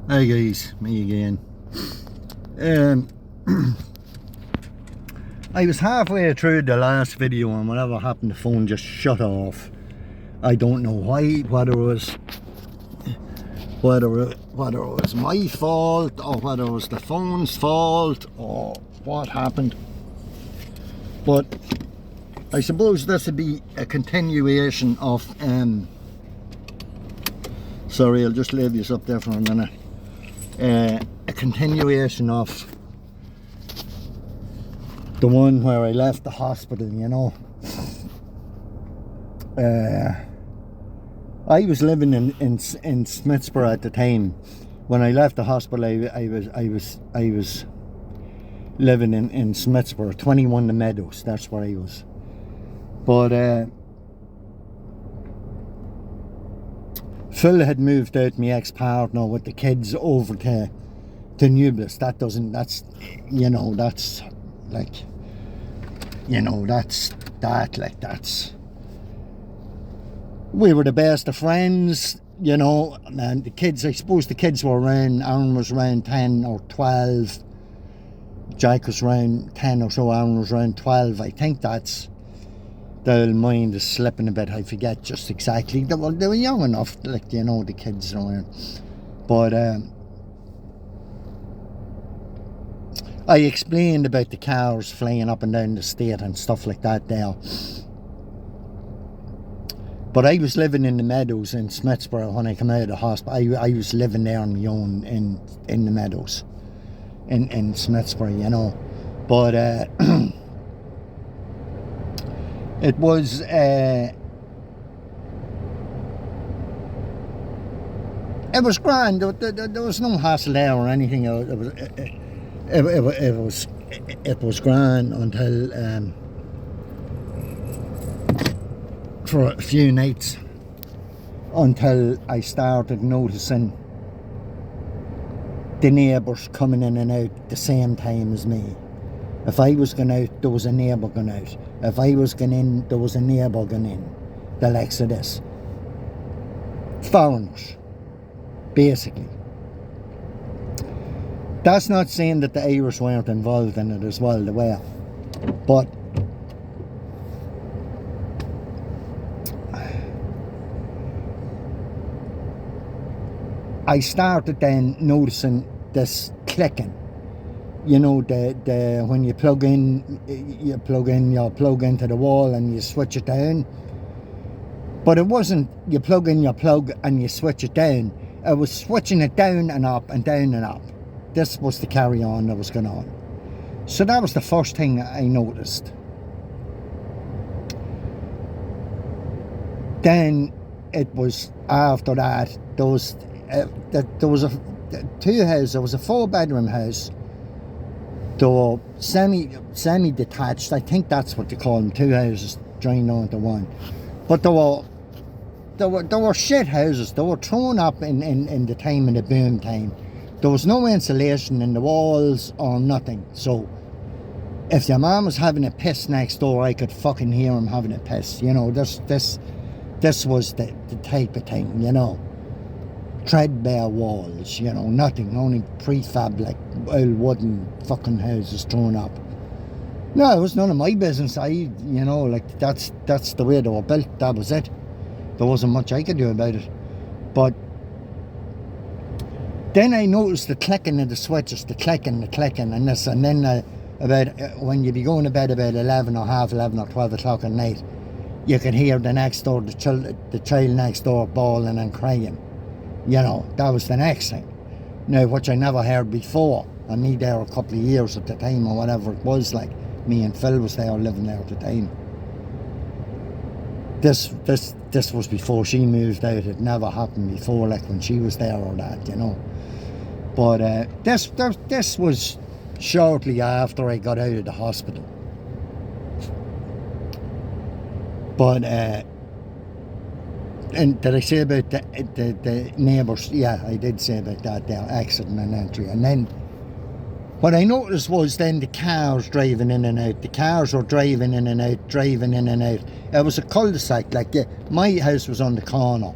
Hi guys, me again. Um, I was halfway through the last video and whatever happened, the phone just shut off. I don't know why, whether it was my fault or whether it was the phone's fault or what happened. But I suppose this would be a continuation of sorry, I'll just leave this up there for a minute. A continuation of the one where I left the hospital, you know. I was living in Smithsboro at the time. When I left the hospital, I was living in Smithsboro, 21 The Meadows. That's where I was. But Phil had moved out, my ex-partner, with the kids over to Newbliss. That's we were the best of friends, you know, and the kids, I suppose the kids were around, Aaron was around 10 or 12, Jack was around 10 or so, Aaron was around 12. I think that's, the mind is slipping a bit, I forget just exactly. They were young enough, like, you know, the kids around. But I explained about the cars flying up and down the state and stuff like that there. But I was living in the Meadows in Smithsboro when I came out of the hospital. I was living there on my own in the Meadows, in Smithsboro, you know. But it was grand. There was no hassle there or anything. It was grand until for a few nights, until I started noticing the neighbours coming in and out the same time as me. If I was going out, there was a neighbour going out. If I was going in, there was a neighbour going in. The likes of this. Foreigners, basically. That's not saying that the Irish weren't involved in it as well, they were. But I started then noticing this clicking. You know, the when you plug into the wall and you switch it down. But it wasn't you plug in your plug and you switch it down. It was switching it down and up and down and up. This was the carry on that was going on. So that was the first thing I noticed. Then it was after that, there was two houses. There was a 4-bedroom house. They were semi-detached. I think that's what they call them. Two houses joined onto one. But they were shit houses. They were thrown up in the time of the boom time. There was no insulation in the walls or nothing. So if your mom was having a piss next door, I could fucking hear him having a piss. You know, this was the type of thing, you know. Threadbare walls, you know, nothing, only prefab, like old wooden fucking houses thrown up. No, it was none of my business. You know, like that's the way they were built. That was it. There wasn't much I could do about it. But then I noticed the clicking of the switches, the clicking, and this, and then about when you'd be going to bed about 11 or half 11 or 12 o'clock at night, you could hear the next door, the child next door bawling and crying. You know, that was the next thing. Now, which I never heard before. And me there a couple of years at the time, or whatever it was, like me and Phil was there living there at the time. This was before she moved out. It never happened before, like when she was there or that, you know. But this was shortly after I got out of the hospital. But and did I say about the neighbours? Yeah, I did say about that there, accident and entry. And then what I noticed was then the cars driving in and out. The cars were driving in and out, driving in and out. It was a cul-de-sac, like my house was on the corner.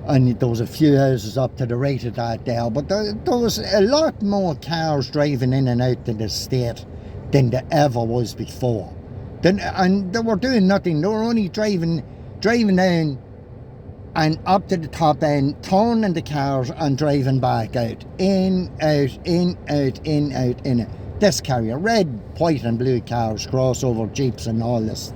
And there was a few houses up to the right of that there, but there was a lot more cars driving in and out of the state than there ever was before. And they were doing nothing. They were only driving down and up to the top end, turning the cars and driving back out. In, out, in, out, in, out, in. This carrier, red, white and blue cars, crossover jeeps and all this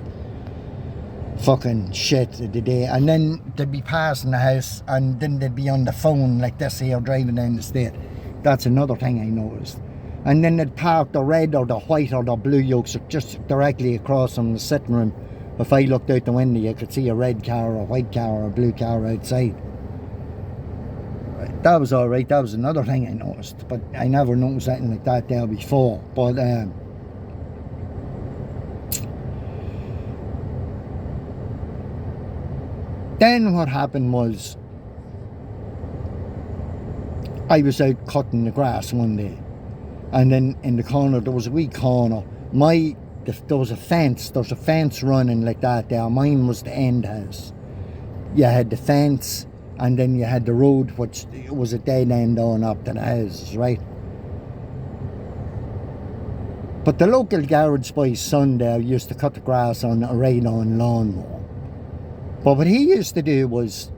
fucking shit of the day. And then they'd be passing the house and then they'd be on the phone like this here driving down the state. That's another thing I noticed. And then they'd park the red or the white or the blue yokes just directly across from the sitting room. If I looked out the window, you could see a red car or a white car or a blue car outside. That was alright. That was another thing I noticed. But I never noticed anything like that there before. But then what happened was I was out cutting the grass one day. And then in the corner, there was a wee corner. There was a fence. There's a fence running like that there. Mine was the end house. You had the fence, and then you had the road, which was a dead end on up to the houses, right? But the local garage boy's son there used to cut the grass on a ride-on lawnmower. But what he used to do was,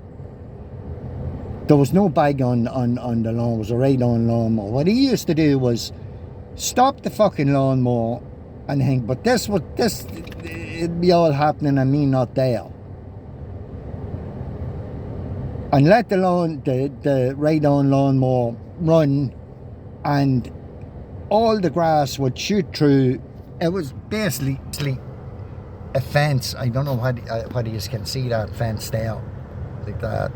there was no bag on the lawn, it was a ride-on lawnmower. What he used to do was stop the fucking lawnmower and think, but it'd be all happening and me not there. And let the ride-on lawnmower run, and all the grass would shoot through. It was basically a fence. I don't know whether you can see that fence there, like that.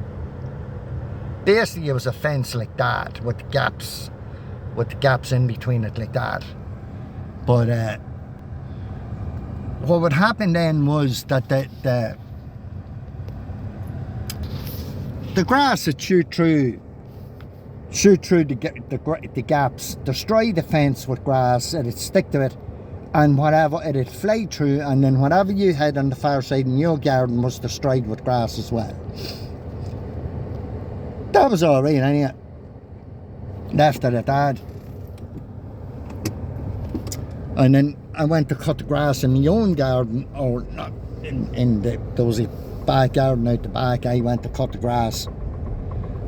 Basically, it was a fence like that with gaps in between it, like that. But what would happen then was that the grass would shoot through the gaps, destroy the fence with grass, it'd stick to it, and whatever, it'd fly through, and then whatever you had on the far side in your garden was destroyed with grass as well. That was alright anyway. Left it at that. And then I went to cut the grass in my own garden, or not, there was a back garden out the back. I went to cut the grass.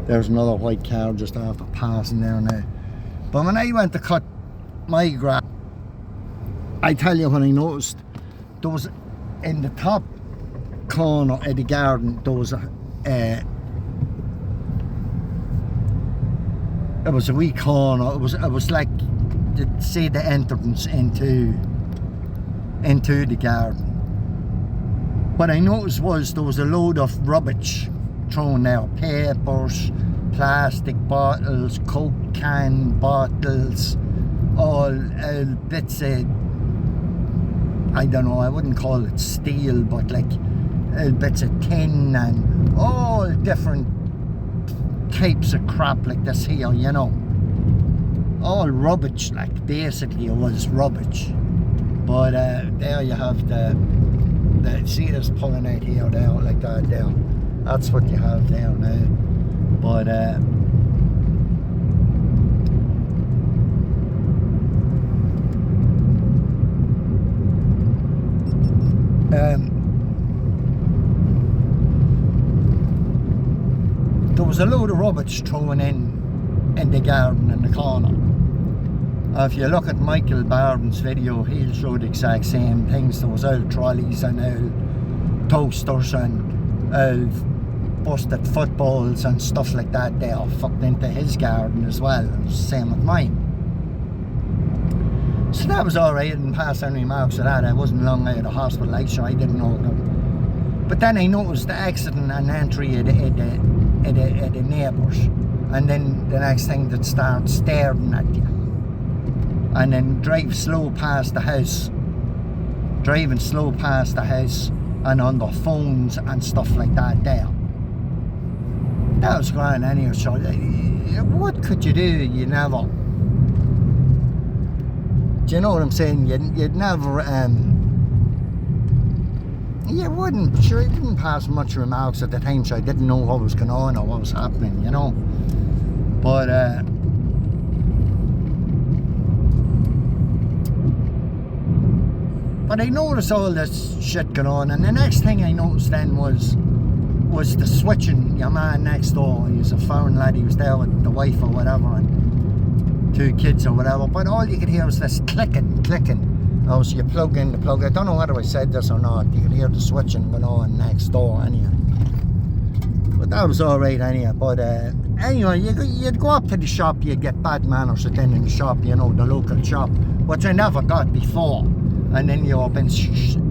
There's another white car just after passing there now. But when I went to cut my grass, I tell you what I noticed. There was, in the top corner of the garden, there was it was a wee corner. It was like, say, the entrance into the garden. What I noticed was there was a load of rubbish thrown there. Papers, plastic bottles, Coke can bottles, all bits of, I don't know, I wouldn't call it steel, but like bits of tin and all different types of crap like this here, you know. All rubbish, like, basically it was rubbish. But there you have the see this pulling out here, there, like that there. That's what you have there now. But there was a load of rubbish thrown in the garden in the corner. If you look at Michael Barden's video, he'll show the exact same things. There was old trolleys and old toasters and old busted footballs and stuff like that there fucked into his garden as well. It was the same with mine. So that was alright. I didn't pass any remarks of that. I wasn't long out of the hospital. I didn't know that. But then I noticed the accident and entry of the neighbours. And then the next thing, they'd start staring at you. And then drive slow past the house. Driving slow past the house and on their phones and stuff like that there. That was grand anyway. So what could you do? You never. Do you know what I'm saying? You'd never You wouldn't. Sure, it didn't pass much remarks at the time, so I didn't know what was going on or what was happening, you know. But I noticed all this shit going on, and the next thing I noticed then was the switching. Your man next door, he was a foreign lad, he was there with the wife or whatever, and 2 kids or whatever, but all you could hear was this clicking. Oh, so you plug in the plug. I don't know whether I said this or not. You could hear the switching going on next door anyhow. But that was alright anyhow. But anyway, you'd go up to the shop, you'd get bad manners then in the shop, you know, the local shop, which I never got before. And then you've been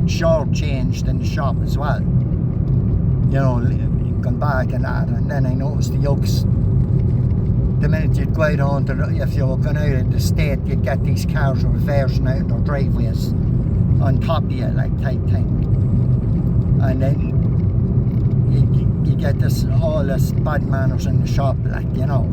short-changed in the shop as well. You know, you've gone back and that. And then I noticed the yokes. The minute you'd go out on if you were going out of the state, you'd get these cars reversing out of their driveways on top of you, like type thing. And then you get all this bad manners in the shop, like, you know.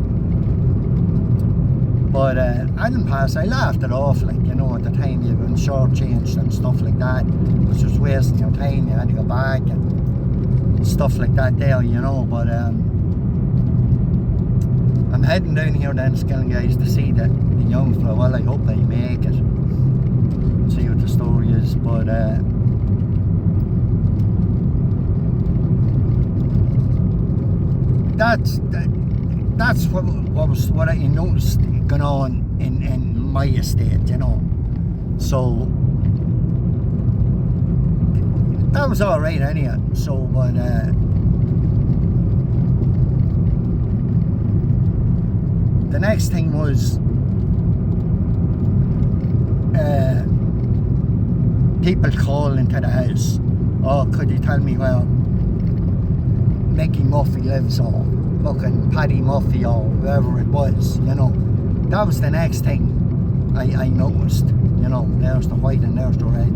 But I didn't pass, I laughed it off, like, you know, at the time you've been short-changed and stuff like that, which was wasting your time, you had to go back and stuff like that there, you know. But I'm heading down here then, Skillingays, to see the young fella. Well, I hope I make it. See what the story is, but that's what I noticed going on in my estate, you know. So that was alright anyhow. So, but the next thing was people calling to the house. Oh, could you tell me where Mickey Muffy lives, or fucking Paddy Muffy, or whoever it was, you know. That was the next thing I noticed, you know. There's the white and there's the red.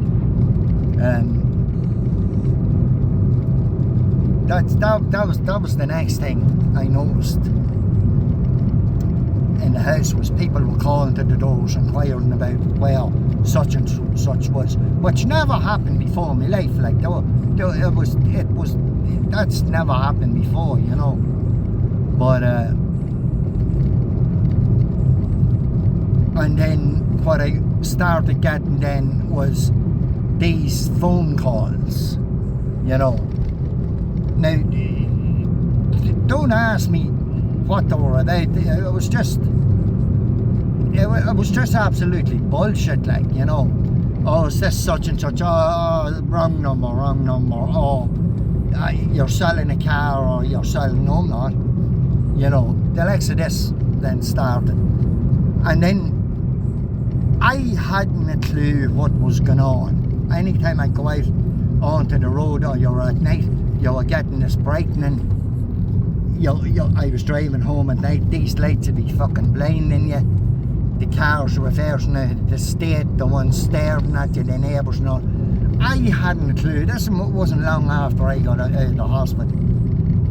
That was the next thing I noticed in the house, was people were calling to the doors inquiring about where such and such was, which never happened before in my life. Like, that's never happened before, you know. But and then what I started getting then was these phone calls, you know. Now, don't ask me what they were about. It was just absolutely bullshit, like, you know. Oh, is this such and such? Oh, wrong number. Oh, you're selling a car, or you're selling, no, I'm not. You know, the likes of this then started. And then I hadn't a clue what was going on. Anytime I go out onto the road, or you're at night, you were getting this brightening. I was driving home at night, these lights would be fucking blinding you. The cars reversing out of the state, the ones staring at you, the neighbours and all. I hadn't a clue. This wasn't long after I got out of the hospital.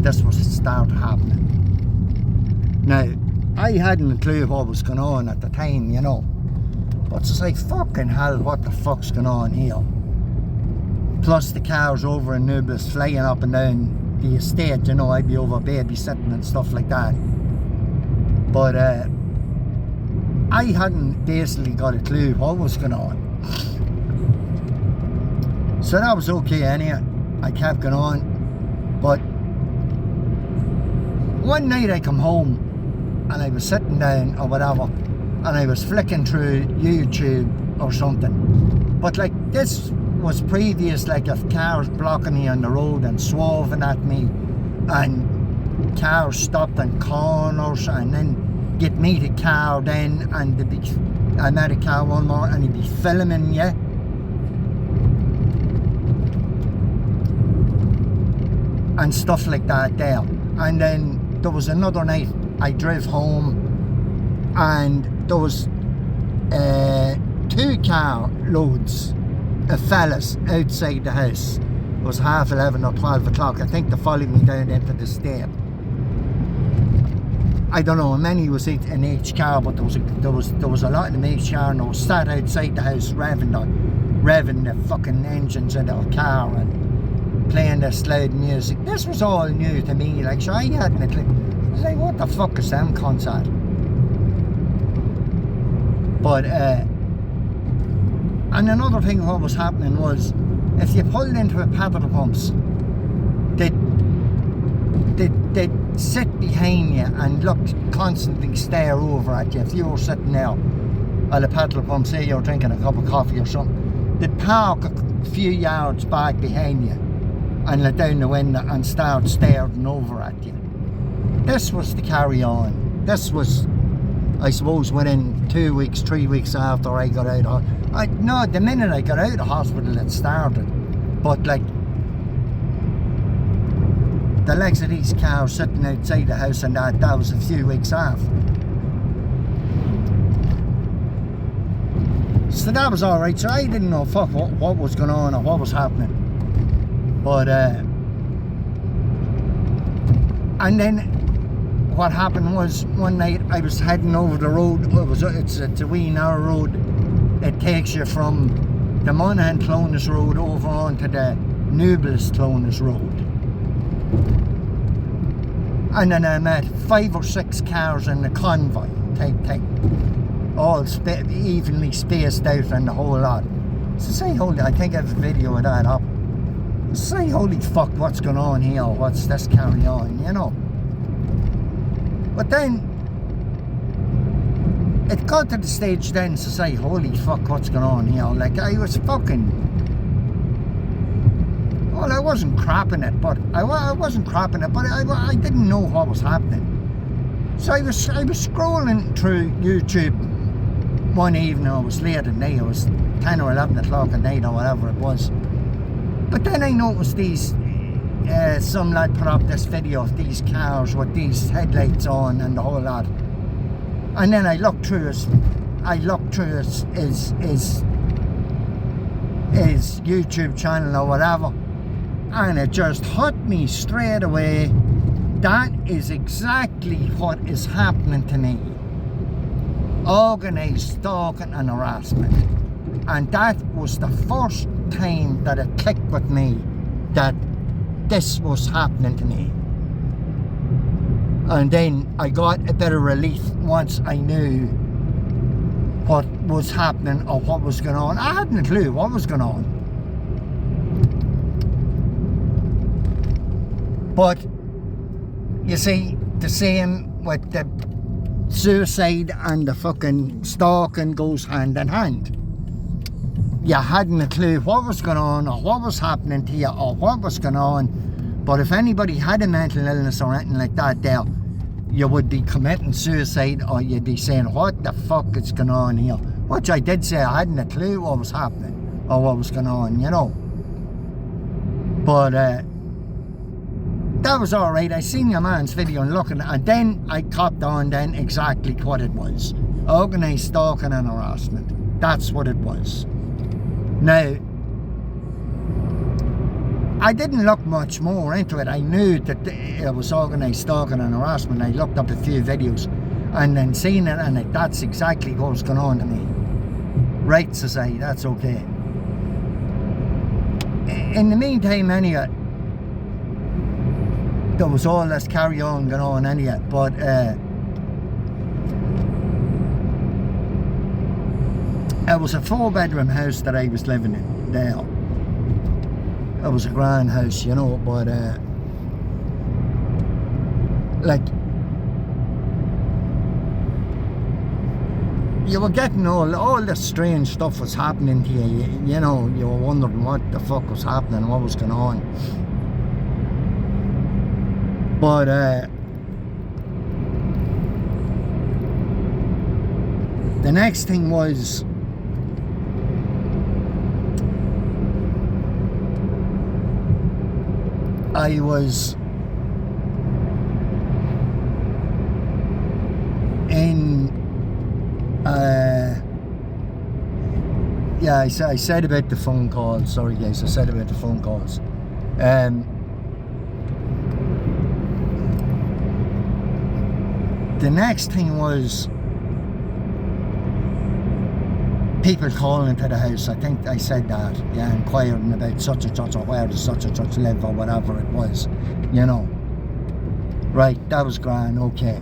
This was started happening. Now, I hadn't a clue what was going on at the time, you know. But it's like, fucking hell, what the fuck's going on here? Plus the cars over in Nubis flying up and down the estate, you know. I'd be over babysitting and stuff like that. But I hadn't basically got a clue what was going on. So that was okay anyhow. I kept going on. But one night I come home and I was sitting down or whatever, and I was flicking through YouTube or something. But like, this was previous, like, if cars blocking me on the road and swerving at me, and cars stopped in corners, and then get me the car then, and I met a car one more, and he'd be filming you. And stuff like that there. And then there was another night I drove home, and there was 2 car loads of fellas outside the house. It was 11:30 or 12 o'clock. I think they followed me down into the state. I don't know how many was in each car, but there was a lot in each car, and they were sat outside the house revving the fucking engines of their car, and playing this loud music. This was all new to me. Like, sure, I hadn't a clue. I was like, what the fuck is them concert? But, and another thing what was happening was, if you pulled into a petrol pumps, they'd sit behind you and look, constantly stare over at you. If you were sitting there at a petrol pump, say you're drinking a cup of coffee or something, they'd park a few yards back behind you and let down the window and start staring over at you. This was the carry on. This was, I suppose, within 2 weeks, 3 weeks after I got out of no, the minute I got out of hospital it started. But like, the legs of these cars sitting outside the house and that was a few weeks off. So that was alright. So I didn't know fuck what was going on or what was happening. But and then what happened was, one night I was heading over the road. It's a wee narrow road. It takes you from the Monaghan Clonus Road over onto the Newbillis Clonus Road. And then I met 5 or 6 cars in the convoy type thing, all evenly spaced out and the whole lot. So say, holy, I think I have a video of that up. Say, holy fuck, what's going on here? What's this carry on, you know? But then it got to the stage then to say, holy fuck, what's going on here? Like, I was fucking, well, I wasn't crapping it, but I wasn't crapping it, but I didn't know what was happening. So I was scrolling through YouTube one evening. I was late at night. It was 10 or 11 o'clock at night or whatever it was. But then I noticed these, some lad put up this video of these cars with these headlights on and the whole lot. And then I looked through his YouTube channel or whatever, and it just hit me straight away. That is exactly what is happening to me. Organised stalking and harassment. And that was the first time that it clicked with me that this was happening to me. And then I got a bit of relief once I knew what was happening or what was going on. I hadn't a clue what was going on. But you see, the same with the suicide and the fucking stalking goes hand in hand. You hadn't a clue what was going on or what was happening to you or what was going on. But if anybody had a mental illness or anything like that there, you would be committing suicide or you'd be saying, what the fuck is going on here? Which I did say, I hadn't a clue what was happening or what was going on, you know. But that was alright. I seen your man's video and looking, and then I copped on then exactly what it was. Organised stalking and harassment. That's what it was. Now, I didn't look much more into it. I knew that it was organised stalking and harassment. I looked up a few videos and then seen it, and that's exactly what was going on to me. Right to say, that's okay. In the meantime, anyway, there was all this carry on going on anyway, but it was a 4-bedroom house that I was living in there. It was a grand house, you know, but like, you were getting all this strange stuff was happening to you, you know, you were wondering what the fuck was happening, what was going on. But the next thing was, I was in, yeah, I said about the phone calls, sorry guys, I said about the phone calls. The next thing was, people calling to the house. I think I said that, yeah, inquiring about such and such, or where does such and such live, or whatever it was, you know. Right, that was grand, okay.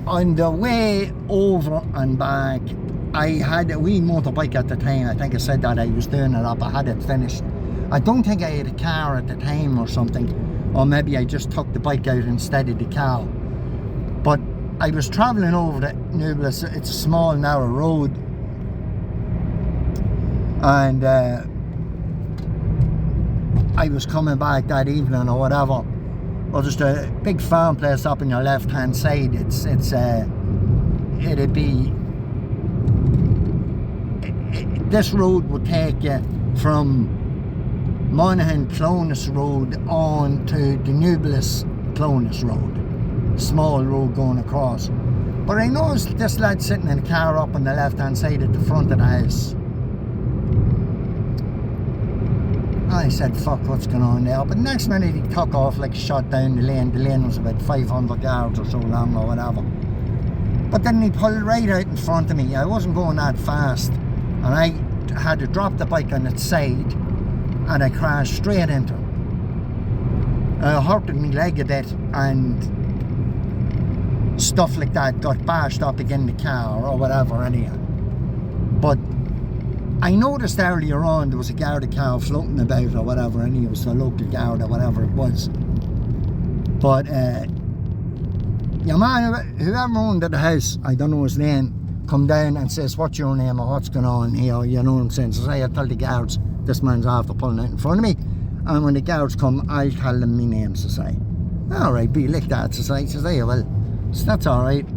On the way over and back, I had a wee motorbike at the time. I think I said that I was doing it up, I had it finished. I don't think I had a car at the time or something, or maybe I just took the bike out instead of the car. But I was travelling over the Nublis. It's a small narrow road, and I was coming back that evening or whatever. Well, just a big farm place up on your left hand side. It'd be, this road would take you from Monaghan Clonus Road on to the Nublis Clonus Road. Small road going across. But I noticed this lad sitting in a car up on the left hand side at the front of the house. I said, fuck, what's going on there? But next minute he took off like a shot down the lane. The lane was about 500 yards or so long or whatever. But then he pulled right out in front of me. I wasn't going that fast, and I had to drop the bike on its side, and I crashed straight into him. I hurted my leg a bit, and stuff like that got bashed up again the car or whatever anyhow. But I noticed earlier on there was a Garda car floating about or whatever, and it was a local Garda or whatever it was. But your man, whoever owned the house, I don't know his name, come down and says, what's your name or what's going on here, you know what I'm saying? So I tell the guards, this man's after pulling out in front of me, and when the guards come, I'll tell them my name, so say. Alright, be like that, so I says, hey, well, so that's alright.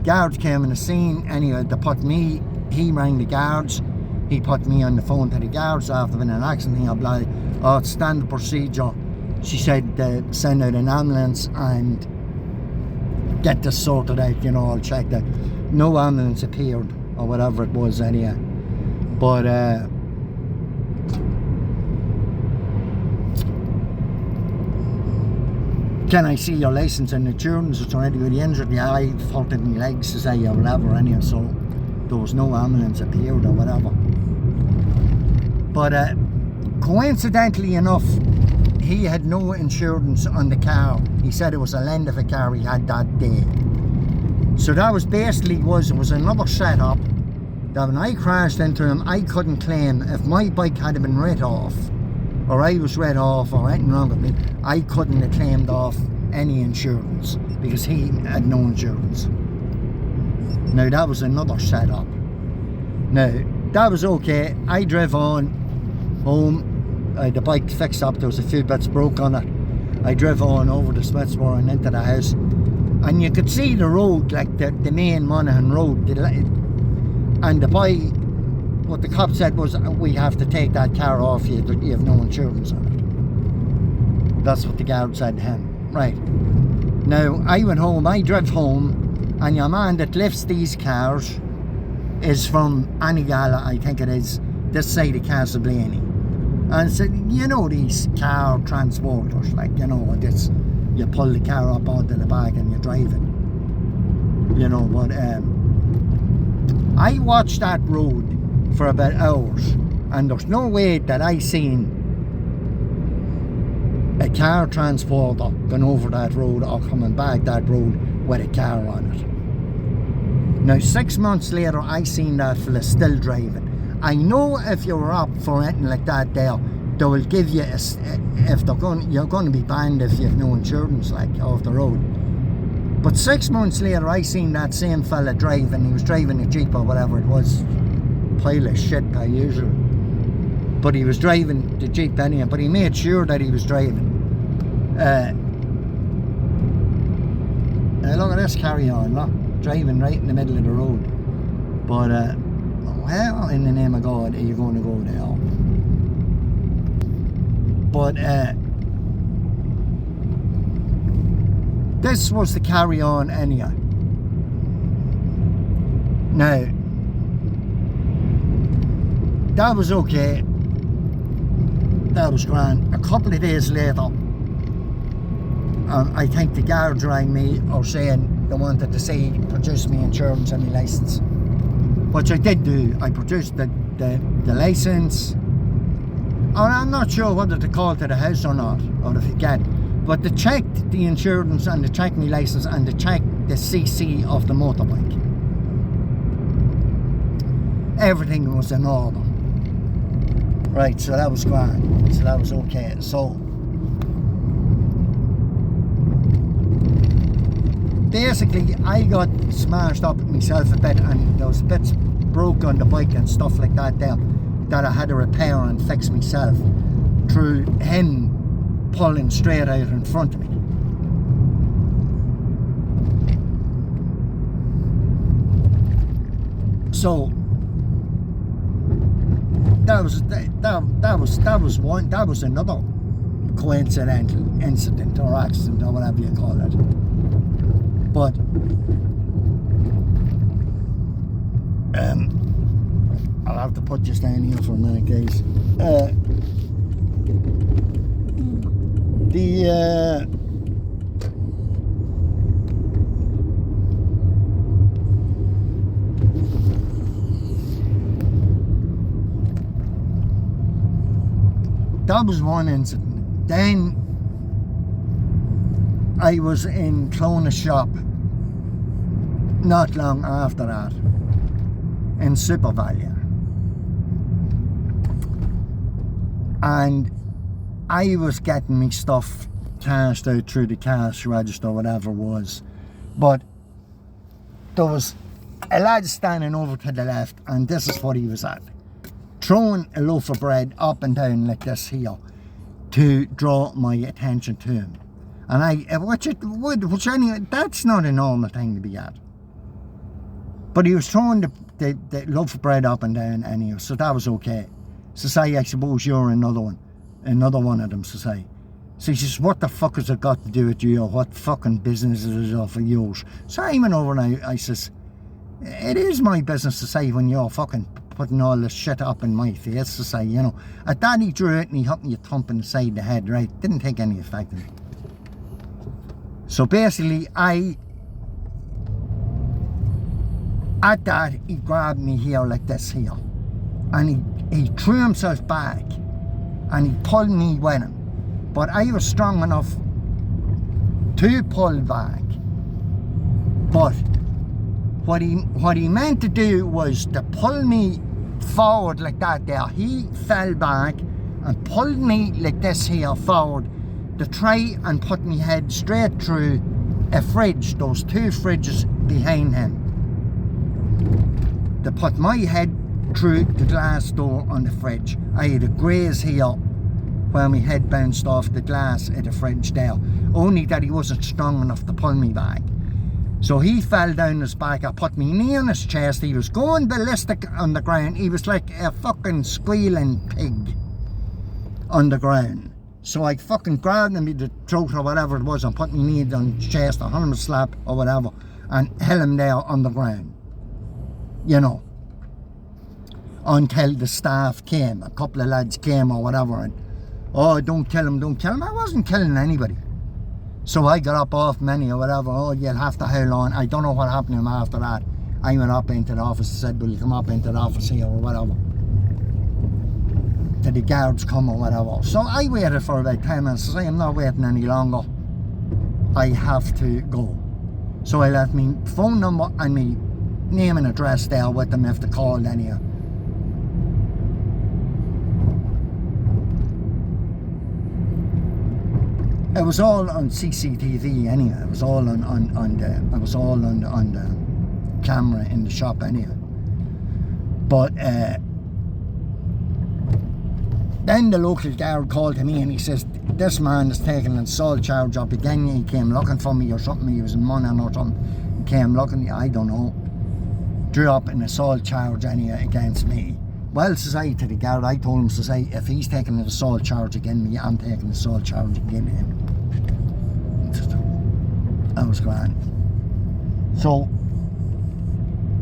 Guards came on the scene, anyway, they put me, he rang the guards, he put me on the phone to the guards after being an accident, blah, oh, it's standard procedure. She said, send out an ambulance and get this sorted out, you know, I'll check that. No ambulance appeared, or whatever it was anyhow. But, can I see your license and insurance? It's already got injured. Yeah, I faulted my legs to say or whatever anyhow, so there was no ambulance appeared or whatever. But coincidentally enough, he had no insurance on the car. He said it was a lend of a car he had that day. So that was basically it was another setup that when I crashed into him, I couldn't claim. If my bike had been writ off, or I was writ off, or anything wrong with me, I couldn't have claimed off any insurance because he had no insurance. Now that was another setup. Now that was okay. I drove on home. The bike fixed up. There was a few bits broke on it. I drove on over the Smithsboro and into the house, and you could see the road, like the main Monaghan road. And the boy, what the cop said was, we have to take that car off you. You have no insurance on it. That's what the guard said to him. Right. Now I went home. I drove home, and your man that lifts these cars is from Annigala, I think it is, this side of Castleblaney. And said, you know, these car transporters, like, you know, this, you pull the car up onto the back and you drive it, you know. But I watched that road for about hours, and there's no way that I seen a car transporter going over that road or coming back that road with a car on it. Now 6 months later, I seen that fella still driving. I know if you were up for anything like that there, they will give you if you're going to be banned if you have no insurance, like, off the road. But 6 months later, I seen that same fella driving. He was driving a Jeep or whatever it was, pile of shit per usual. But he was driving the Jeep anyhow. But he made sure that he was driving. Look at this carry on, look, driving right in the middle of the road. But well, in the name of God, are you going to go there? But this was the carry on anyhow. Now that was okay. That was grand. A couple of days later, I think the guards rang me or saying they wanted to see, produce me insurance and my licence. Which I did do. I produced the licence. And I'm not sure whether to call to the house or not, or if you get. But they checked the insurance and they checked my licence and they checked the CC of the motorbike. Everything was in order. Right, so that was grand. So that was okay. So basically I got smashed up myself a bit, and there was bits broke on the bike and stuff like that there that I had to repair and fix myself through him pulling straight out in front of me. So that was another coincidental incident or accident or whatever you call it. But I'll have to put just down here for a minute, guys. That was one incident. Then I was in Clona's shop not long after that in SuperValu, and I was getting me stuff cashed out through the cash register, whatever it was, but there was a lad standing over to the left, and this is what he was at, throwing a loaf of bread up and down like this here to draw my attention to him. And which anyway, that's not a normal thing to be at. But he was throwing the loaf of bread up and down anyway, so that was okay. So say, I suppose you're another one of them, so say. So he says, what the fuck has it got to do with you, or what fucking business is it of yours? So I went over and I says, it is my business to say when you're fucking putting all this shit up in my face, to say, you know. At that he drew it and he hit me a thump in the side of the head, right? Didn't take any effect on me. So basically, at that, he grabbed me here like this here. And he threw himself back and he pulled me with him. But I was strong enough to pull back. But what he meant to do was to pull me forward like that there. He fell back and pulled me like this here forward to try and put me head straight through a fridge, those two fridges behind him. To put my head through the glass door on the fridge. I had a graze here where my head bounced off the glass at the fridge there. Only that he wasn't strong enough to pull me back. So he fell down his back. I put my knee on his chest. He was going ballistic on the ground. He was like a fucking squealing pig on the ground. So I fucking grabbed him by the throat or whatever it was and put my knee on his chest, a helmet slap or whatever, and held him there on the ground. You know. Until the staff came. A couple of lads came or whatever, and oh, don't kill him, don't kill him. I wasn't killing anybody. So I got up off many or whatever. Oh, you'll have to hold on. I don't know what happened to him after that. I went up into the office and said, will you come up into the office here or whatever? Till the guards come or whatever. So I waited for about 10 minutes. I say, I'm not waiting any longer. I have to go. So I left my phone number and my name and address there with them if they called anyhow. It was all on CCTV anyway. It was all on the camera in the shop anyway. But then the local guard called to me and he says, this man is taking an assault charge up again. He came looking for me or something. He was in Monaghan or something. He came looking, I don't know. Drew up an assault charge anyway against me. Well, says I to the guard, I told him, says I, if he's taking an assault charge against me, I'm taking an assault charge against him. That was grand. So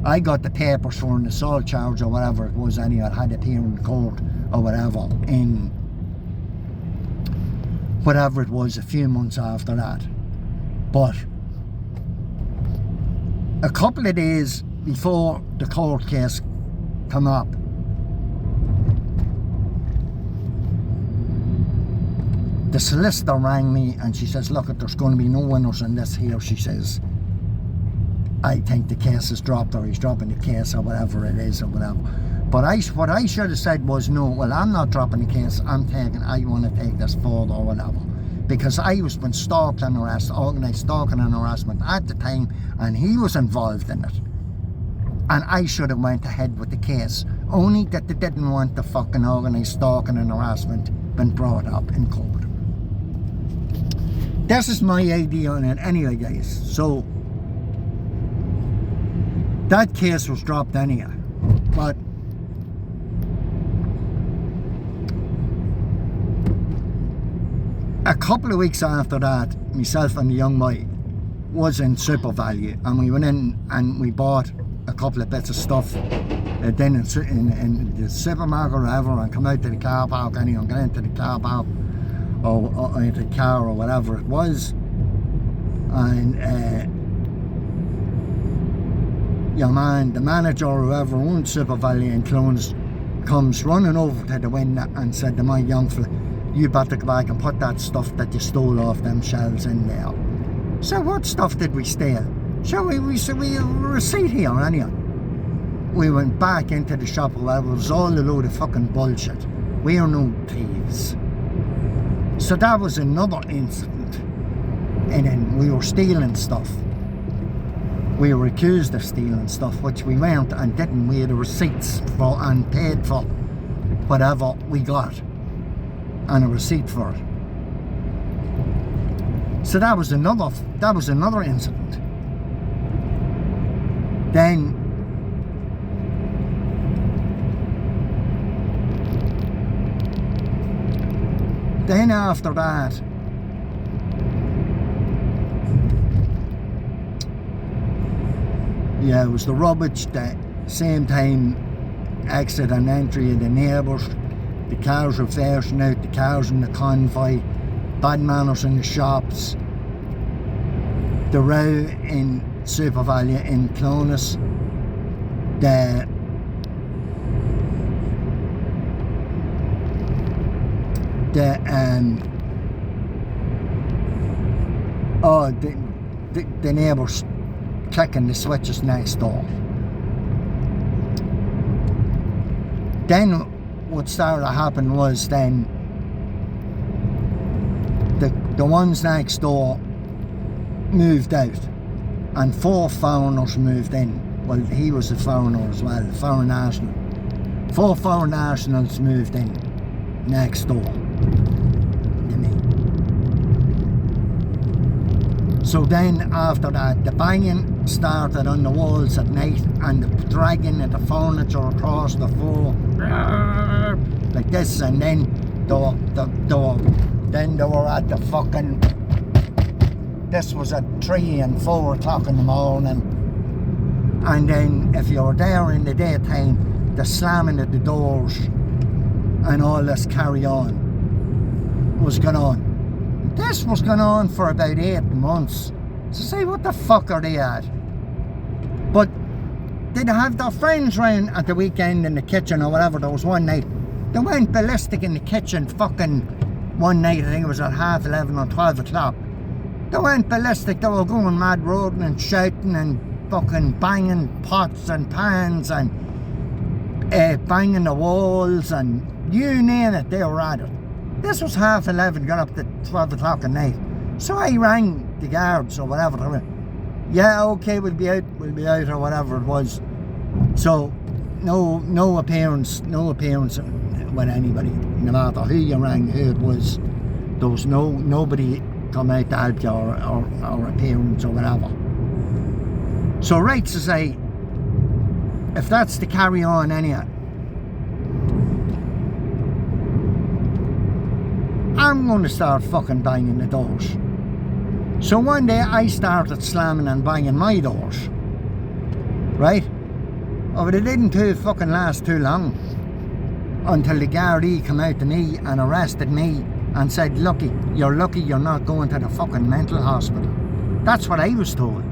I got the papers for an assault charge or whatever it was anyway. I had to appear in court or whatever in whatever it was, a few months after that. But a couple of days before the court case come up, the solicitor rang me and she says, look, there's going to be no winners in this here. She says, I think the case is dropped, or he's dropping the case, or whatever it is, or whatever. But what I should have said was, no, well, I'm not dropping the case, I want to take this forward, or whatever. Because I was been stalked and harassed, organised stalking and harassment at the time, and he was involved in it. And I should have went ahead with the case, only that they didn't want the fucking organised stalking and harassment been brought up in court. This is my idea on it anyway, guys. So that case was dropped anyhow. But a couple of weeks after that, myself and the young boy was in Super Value, and we went in and we bought a couple of bits of stuff then in the supermarket or whatever, and come out to the car park anyway, and get into the car park or into the car or whatever it was, and your man, the manager or whoever owned Super Value in Clones, comes running over to the window and said to my young fella, you better go back and put that stuff that you stole off them shelves in there. So what stuff did we steal? So we have a receipt here anyhow. We went back into the shop, well, it was all a load of fucking bullshit. We are no thieves. So that was another incident. And then we were stealing stuff. We were accused of stealing stuff, which we weren't and didn't. We had the receipts for and paid for whatever we got, and a receipt for it. So that was another incident. Then after that, yeah, it was the rubbish, the same time exit and entry of the neighbours, the cars reversing out, the cars in the convoy, bad manners in the shops, the row in Super Value in Clones, the neighbours clicking the switches next door. Then what started to happen was then the ones next door moved out and 4 foreigners moved in. Well, he was a foreigner as well, a foreign national. 4 foreign nationals moved in next door to me. So then after that, the banging started on the walls at night and the dragging of the furniture across the floor like this, and then they were at the fucking, this was at 3 and 4 o'clock in the morning, and then if you were there in the daytime, the slamming of the doors and all this carry on was going on. This was going on for about 8 months. So say, what the fuck are they at? But they'd have their friends round at the weekend in the kitchen or whatever. There was one night they went ballistic in the kitchen fucking one night, I think it was at 11:30 or 12 o'clock. They went ballistic, they were going mad roading and shouting and fucking banging pots and pans and banging the walls and you name it, they were at it. This was 11:30, got up to 12 o'clock at night. So I rang the guards or whatever. They went, yeah, okay, we'll be out or whatever it was. So no appearance with anybody, no matter who you rang, who it was. There was nobody come out to help you or appearance or whatever. So right to say, if that's the carry on anyhow, I'm going to start fucking banging the doors. So one day I started slamming and banging my doors, right? Oh, but it didn't fucking last too long until the Gardaí came out to me and arrested me and said, you're lucky you're not going to the fucking mental hospital. That's what I was told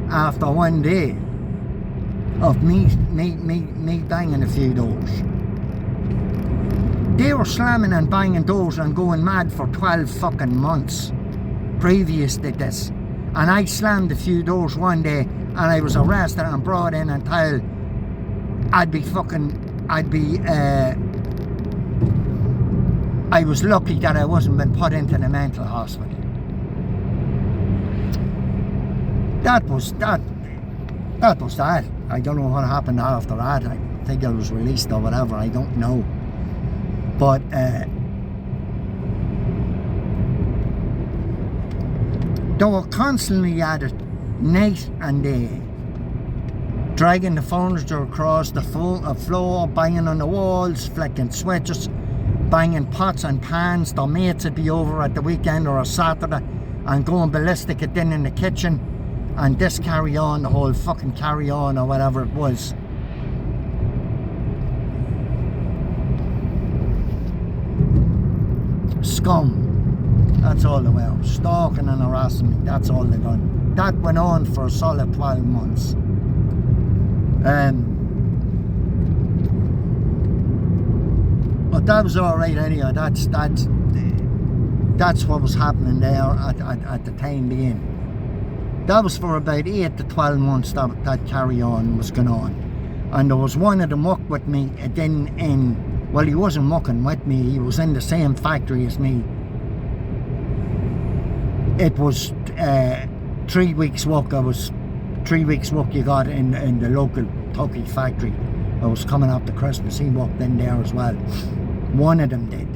after one day of me banging a few doors. They were slamming and banging doors and going mad for 12 fucking months previous to this. And I slammed a few doors one day and I was arrested and brought in until I was lucky that I wasn't been put into the mental hospital. That was that. I don't know what happened after that. I think I was released or whatever, I don't know. But they were constantly at it, night and day, dragging the furniture across the floor, banging on the walls, flicking switches, banging pots and pans. Their mates would be over at the weekend or a Saturday and going ballistic at din in the kitchen, and this carry on, the whole fucking carry on or whatever it was. Scum. That's all they were. Stalking and harassing me. That's all they done. That went on for a solid 12 months. But that was alright anyway. That's what was happening there at the time being. That was for about 8 to 12 months that carry on was going on. And there was one of them mucked with me, well, he wasn't mucking with me, he was in the same factory as me. It was 3 weeks work. 3 weeks work you got in the local Tucky factory. I was coming up to Christmas, he worked in there as well. One of them did.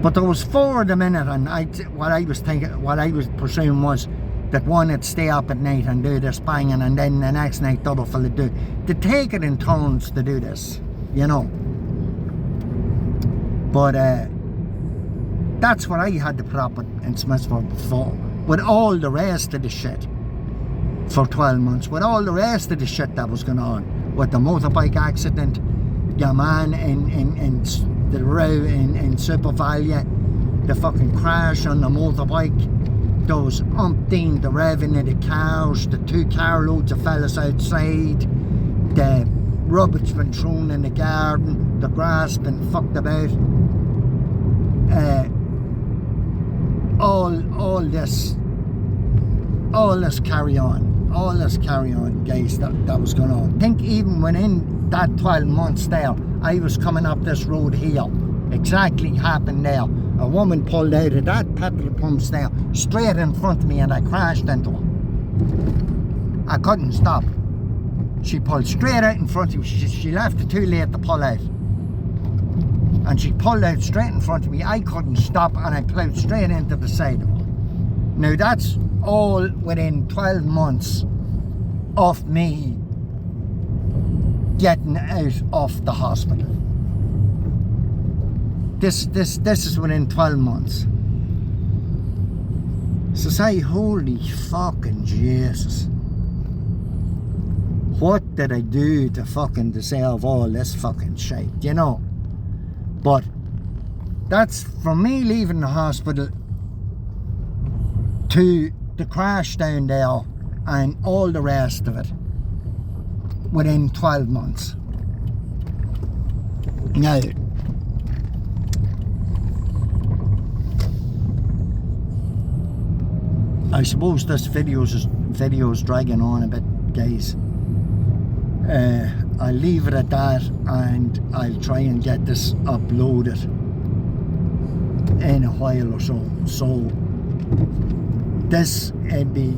But there was 4 of them in it, and what I was pursuing was that one would stay up at night and do this banging, and then the next night the other fella do. They take it in turns to do this, you know. But that's what I had to put up with in Smithsburg before, with all the rest of the shit for 12 months, with all the rest of the shit that was going on, with the motorbike accident, your man in the row in Super Valia, the fucking crash on the motorbike, those umpteen, the revving of the cars, the 2 carloads of fellas outside, the rubbish been thrown in the garden, the grass been fucked about, all this carry on, guys, that was going on. I think even within that 12 months there, I was coming up this road here, exactly happened there. A woman pulled out of that petrol pump there, straight in front of me, and I crashed into her. I couldn't stop. She pulled straight out in front of me. She left it too late to pull out. And she pulled out straight in front of me. I couldn't stop, and I plowed straight into the side of her. Now that's all within 12 months of me getting out of the hospital. This is within 12 months. So say, holy fucking Jesus. What did I do to fucking deserve all this fucking shit, you know? But that's from me leaving the hospital to the crash down there and all the rest of it within 12 months. Now, I suppose this video's dragging on a bit, guys. I'll leave it at that, and I'll try and get this uploaded in a while or so. So this would be,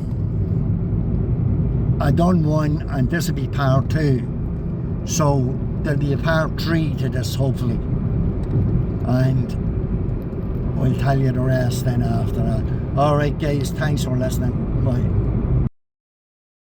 I done one, and this will be part 2. So there'll be a part 3 to this, hopefully, and we'll tell you the rest then after that. Alright guys, thanks for listening. Bye.